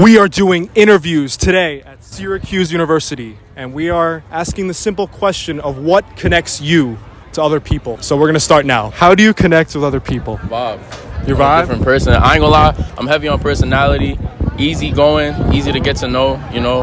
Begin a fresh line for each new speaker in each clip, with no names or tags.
We are doing interviews today at Syracuse University, and we are asking the simple question of what connects you to other people. So we're going to start now. How do you connect with other people?
Vibe.
Your
I'm a
vibe?
different person. I ain't gonna lie, I'm heavy on personality, easy going, easy to get to know, you know.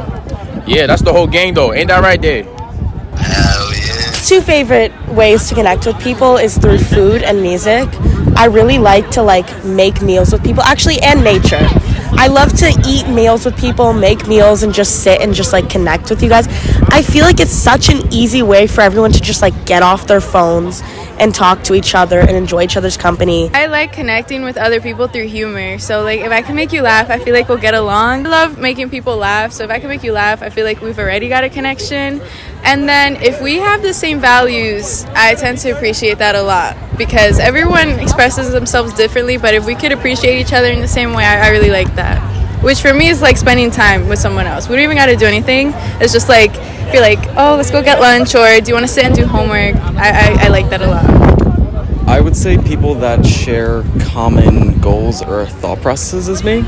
Yeah, that's the whole game though. Ain't that right, Dave?
Hell yeah.
Two favorite ways to connect with people is through food and music. I really like to make meals with people, actually, and nature. I love to eat meals with people, make meals, and just sit and just connect with you guys. I feel like it's such an easy way for everyone to just get off their phones and talk to each other and enjoy each other's company.
I like connecting with other people through humor. So if I can make you laugh, I feel like we'll get along. I love making people laugh. So if I can make you laugh, I feel like we've already got a connection. And then if we have the same values, I tend to appreciate that a lot because everyone expresses themselves differently. But if we could appreciate each other in the same way, I really like that. Which for me is like spending time with someone else. We don't even got to do anything. It's just if you're oh, let's go get lunch, or do you want to sit and do homework? I like that a lot.
I would say people that share common goals or thought processes as me.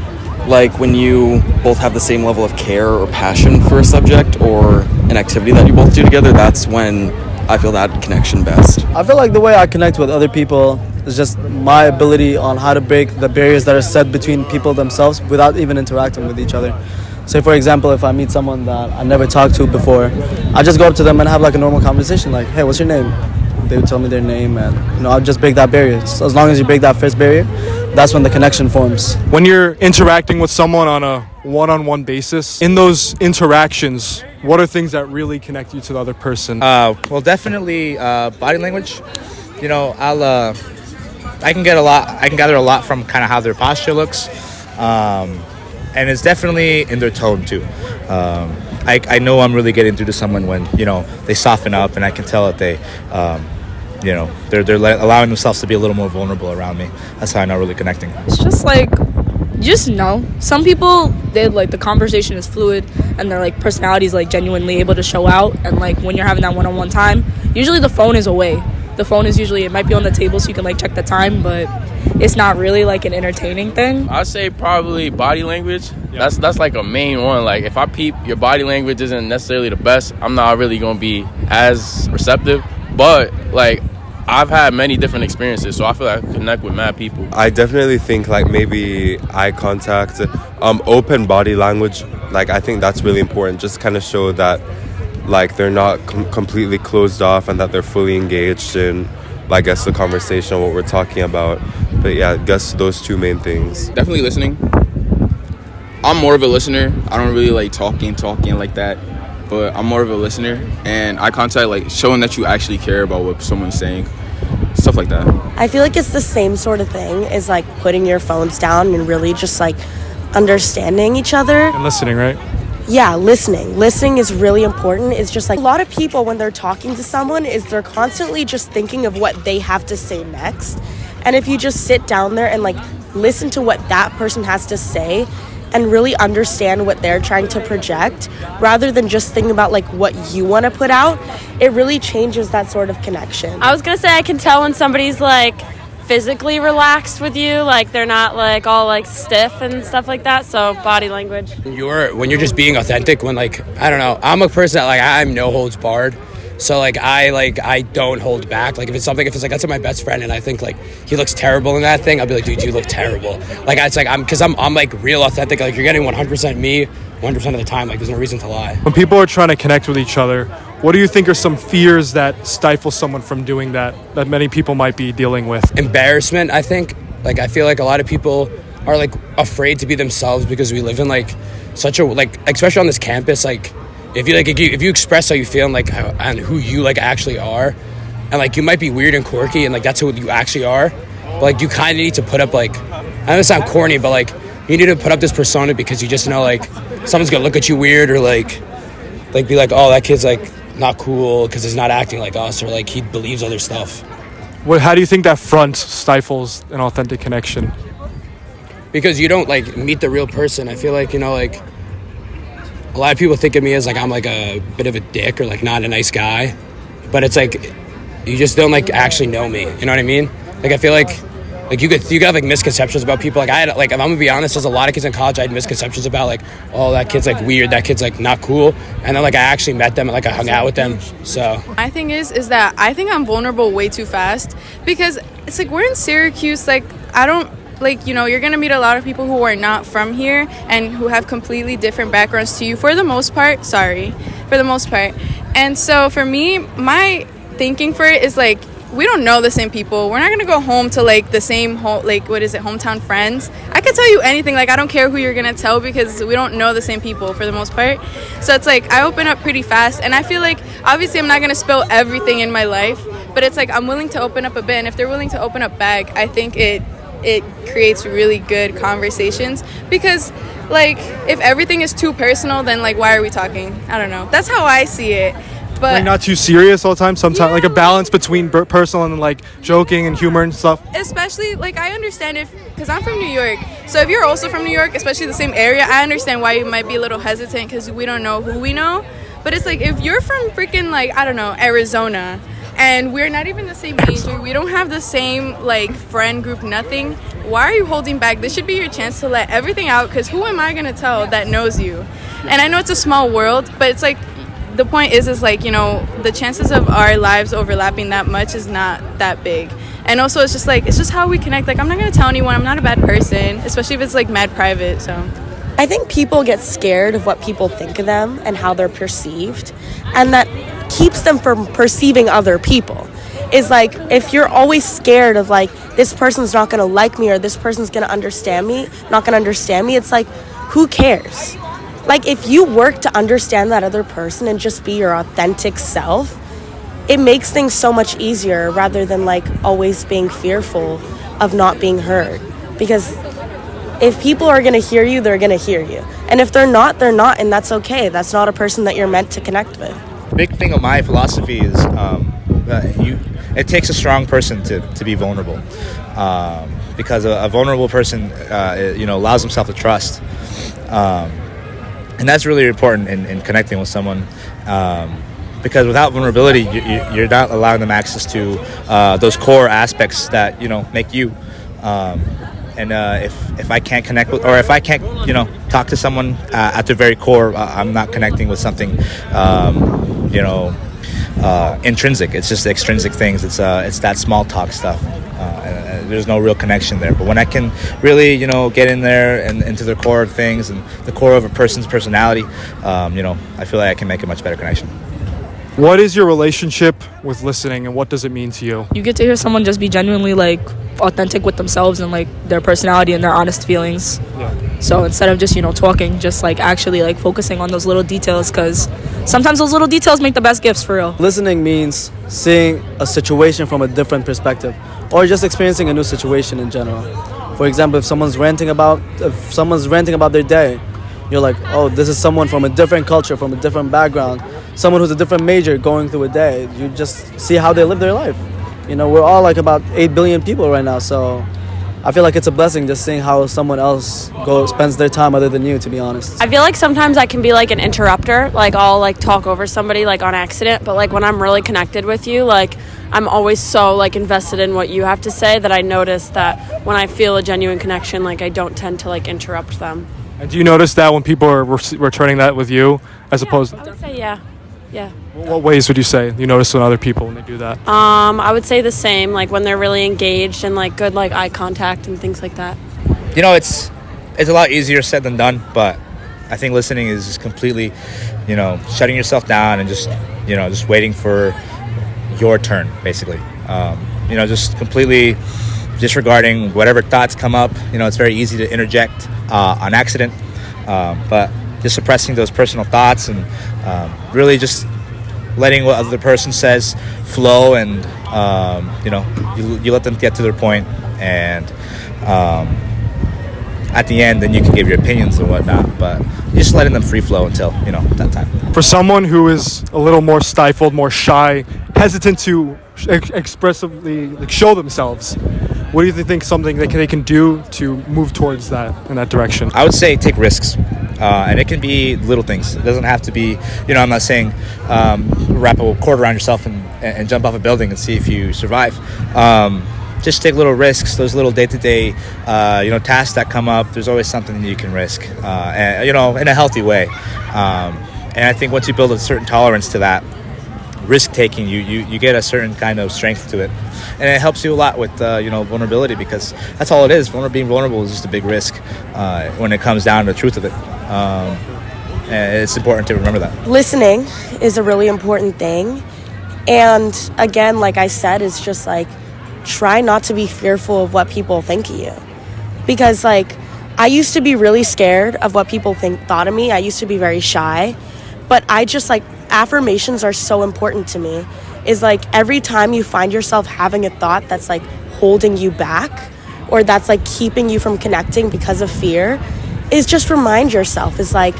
Like when you both have the same level of care or passion for a subject or an activity that you both do together, that's when I feel that connection best.
I feel like the way I connect with other people is just my ability on how to break the barriers that are set between people themselves without even interacting with each other. Say, for example, if I meet someone that I never talked to before, I just go up to them and have a normal conversation, hey, what's your name? They would tell me their name, and I'll just break that barrier. So as long as you break that first barrier, that's when the connection forms.
When you're interacting with someone on a one-on-one basis, in those interactions, what are things that really connect you to the other person?
Well, definitely body language. I can gather a lot from kind of how their posture looks, and it's definitely in their tone too. I know I'm really getting through to someone when they soften up, and I can tell that they they're allowing themselves to be a little more vulnerable around me. That's how I know really connecting.
It's just you just know. Some people, the conversation is fluid and their personality is genuinely able to show out, and when you're having that one-on-one time, usually the phone is away. The phone is usually, it might be on the table so you can check the time, but it's not really an entertaining thing.
I'd say probably body language. Yeah. That's a main one. If I peep your body language isn't necessarily the best, I'm not really gonna be as receptive. But I've had many different experiences, so I feel like I connect with mad people.
I definitely think maybe eye contact, open body language. I think that's really important. Just kind of show that they're not completely closed off and that they're fully engaged in, I guess, the conversation, what we're talking about. But yeah, I guess those two main things.
Definitely listening. I'm more of a listener. I don't really talking like that. But I'm more of a listener, and eye contact, showing that you actually care about what someone's saying, stuff like that.
I feel like it's the same sort of thing as putting your phones down and really just understanding each other.
And listening, right?
Yeah, listening. Listening is really important. It's just a lot of people when they're talking to someone is they're constantly just thinking of what they have to say next. And if you just sit down there and listen to what that person has to say and really understand what they're trying to project rather than just thinking about what you want to put out, it really changes that sort of connection.
I was gonna say I can tell when somebody's physically relaxed with you, they're not all stiff and stuff like that. So body language.
When you're just being authentic, when I don't know, I'm a person that I'm no holds barred. So I don't hold back. If it's that's my best friend and I think he looks terrible in that thing, I'll be dude, you look terrible. I'm real authentic. You're getting 100% me 100% of the time. There's no reason to lie.
When people are trying to connect with each other, what do you think are some fears that stifle someone from doing that many people might be dealing with?
Embarrassment, I think. I feel a lot of people are afraid to be themselves because we live in such a especially on this campus if you express how you feel and who you actually are, and you might be weird and quirky and that's who you actually are, but you kind of need to put up I know it sounds corny, but you need to put up this persona because you just know someone's gonna look at you weird or be oh, that kid's not cool because he's not acting like us, or he believes other stuff.
How do you think that front stifles an authentic connection?
Because you don't meet the real person. I feel a lot of people think of me as I'm a bit of a dick or not a nice guy, but it's you just don't actually know me. You know what I mean? I feel like you could have like misconceptions about people. Like I had, like, if I'm gonna be honest, there's a lot of kids in college I had misconceptions about, like, oh, that kid's like weird, that kid's like not cool, and then like I actually met them and like I hung out with them. So
my thing is that I think I'm vulnerable way too fast, because it's like we're in Syracuse. Like I don't, like, you know, you're gonna meet a lot of people who are not from here and who have completely different backgrounds to you for the most part. And so for me, my thinking for it is like, we don't know the same people. We're not gonna go home to like the same hometown friends. I could tell you anything. Like I don't care who you're gonna tell, because we don't know the same people for the most part. So it's like I open up pretty fast, and I feel like obviously I'm not gonna spill everything in my life, but it's like I'm willing to open up a bit, and if they're willing to open up back, I think it creates really good conversations. Because like if everything is too personal, then like why are we talking? I don't know. That's how I see it. But
like not too serious all the time. Sometimes like a balance between personal and like joking and humor and stuff.
Especially like I understand because I'm from New York. So if you're also from New York, especially the same area, I understand why you might be a little hesitant, because we don't know who we know. But it's like if you're from freaking like, I don't know, Arizona, and we're not even the same age, or we don't have the same like friend group, nothing, why are you holding back? This should be your chance to let everything out, because who am I going to tell that knows you? And I know it's a small world, but it's like the point is like, you know, the chances of our lives overlapping that much is not that big. And also it's just how we connect. Like I'm not going to tell anyone. I'm not a bad person, especially if it's like mad private. So
I think people get scared of what people think of them and how they're perceived, and that keeps them from perceiving other people. Is like, if you're always scared of like, this person's not going to like me, or this person's going to understand me, it's like, who cares? Like, if you work to understand that other person and just be your authentic self, it makes things so much easier, rather than like always being fearful of not being heard. Because if people are going to hear you, they're going to hear you. And if they're not, and that's okay. That's not a person that you're meant to connect with.
The big thing of my philosophy is it takes a strong person to be vulnerable, because a vulnerable person allows himself to trust, and that's really important in connecting with someone, because without vulnerability you're not allowing them access to those core aspects that make you, and if I can't connect with, or if I can't talk to someone at their very core, I'm not connecting with something intrinsic. It's just extrinsic things. It's that small talk stuff. There's no real connection there. But when I can really, get in there and into the core of things and the core of a person's personality, I feel like I can make a much better connection.
What is your relationship with listening, and what does it mean to you?
You get to hear someone just be genuinely like authentic with themselves and like their personality and their honest feelings. Yeah. So instead of just talking, just like actually like focusing on those little details, because sometimes those little details make the best gifts, for real.
Listening means seeing a situation from a different perspective, or just experiencing a new situation in general. For example, if someone's ranting about their day, you're like, oh, this is someone from a different culture, from a different background, someone who's a different major going through a day. You just see how they live their life. We're all like about 8 billion people right now, so I feel like it's a blessing just seeing how someone else spends their time other than you, to be honest.
I feel like sometimes I can be like an interrupter. Like I'll like talk over somebody like on accident, but like when I'm really connected with you, like I'm always so like invested in what you have to say that I notice that when I feel a genuine connection, like I don't tend to like interrupt them.
And do you notice that when people are returning that with you, as opposed?
I would say yeah.
What ways would you say you notice in other people when they do that?
I would say the same, like when they're really engaged and like good like eye contact and things like that.
It's a lot easier said than done, but I think listening is just completely, shutting yourself down and just waiting for your turn, basically. Just completely disregarding whatever thoughts come up. It's very easy to interject on accident, but just suppressing those personal thoughts and really just letting what other person says flow, and you let them get to their point, and at the end then you can give your opinions and whatnot, but just letting them free flow until that time.
For someone who is a little more stifled, more shy, hesitant to expressively like show themselves, what do you think something that they can do to move towards that, in that direction?
I would say take risks, and it can be little things. It doesn't have to be, I'm not saying wrap a cord around yourself and jump off a building and see if you survive. just take little risks, those little day-to-day, tasks that come up. There's always something that you can risk, and in a healthy way. And I think once you build a certain tolerance to that risk-taking, you get a certain kind of strength to it, and it helps you a lot with vulnerability, because that's all it is. Being vulnerable is just a big risk when it comes down to the truth of it. And it's important to remember that.
Listening is a really important thing. And again, like I said, it's just like, try not to be fearful of what people think of you. Because like, I used to be really scared of what people thought of me. I used to be very shy. But I just like, affirmations are so important to me. Is like, every time you find yourself having a thought that's like holding you back, or that's like keeping you from connecting because of fear, is just remind yourself, is like,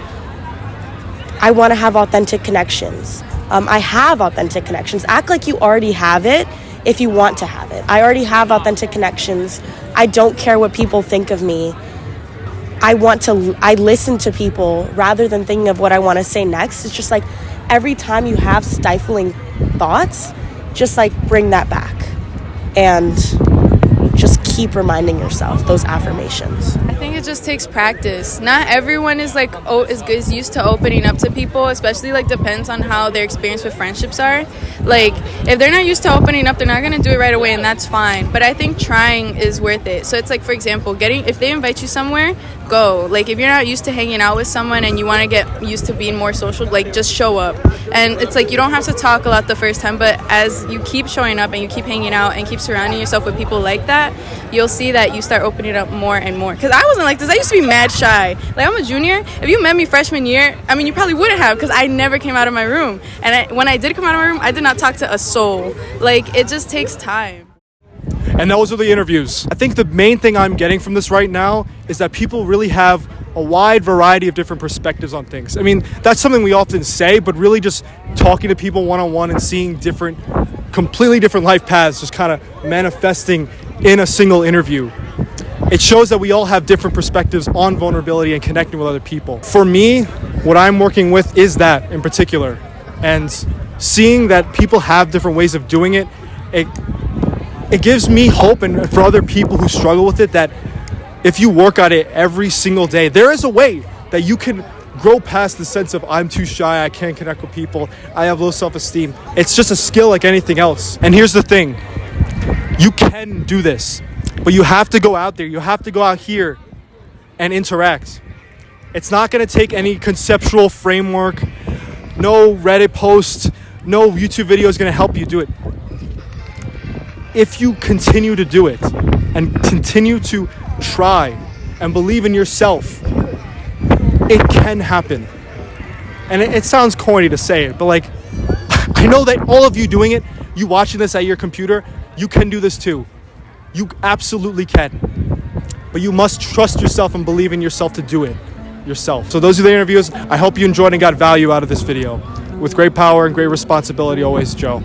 I want to have authentic connections. I have authentic connections. Act like you already have it if you want to have it. I already have authentic connections. I don't care what people think of me. I listen to people rather than thinking of what I want to say next. It's just like, every time you have stifling thoughts, just like bring that back and just keep reminding yourself those affirmations.
I think it just takes practice. Not everyone is like is used to opening up to people, especially like depends on how their experience with friendships are. Like if they're not used to opening up, they're not going to do it right away, and that's fine. But I think trying is worth it. So it's like, for example, if they invite you somewhere, go. Like if you're not used to hanging out with someone and you want to get used to being more social, like just show up. And it's like, you don't have to talk a lot the first time, but as you keep showing up and you keep hanging out and keep surrounding yourself with people like that, you'll see that you start opening up more and more. Because I wasn't like this. I used to be mad shy. Like, I'm a junior. If you met me freshman year, I mean, you probably wouldn't have, because I never came out of my room. And when I did come out of my room, I did not talk to a soul. Like, it just takes time.
And those are the interviews. I think the main thing I'm getting from this right now is that people really have a wide variety of different perspectives on things. I mean, that's something we often say, but really just talking to people one-on-one and seeing completely different life paths just kind of manifesting in a single interview. It shows that we all have different perspectives on vulnerability and connecting with other people. For me, what I'm working with is that in particular. And seeing that people have different ways of doing it, it gives me hope, and for other people who struggle with it, that if you work at it every single day, there is a way that you can grow past the sense of I'm too shy, I can't connect with people, I have low self-esteem. It's just a skill like anything else. And here's the thing, you can do this, but you have to go out there, you have to go out here and interact. It's not going to take any conceptual framework, no Reddit post, no YouTube video is going to help you do it. If you continue to do it and continue to try and believe in yourself, it can happen. And it sounds corny to say it, but like, I know that all of you doing it, you watching this at your computer, you can do this too. You absolutely can. But you must trust yourself and believe in yourself to do it yourself. So those are the interviews. I hope you enjoyed and got value out of this video. With great power and great responsibility, always, Joe.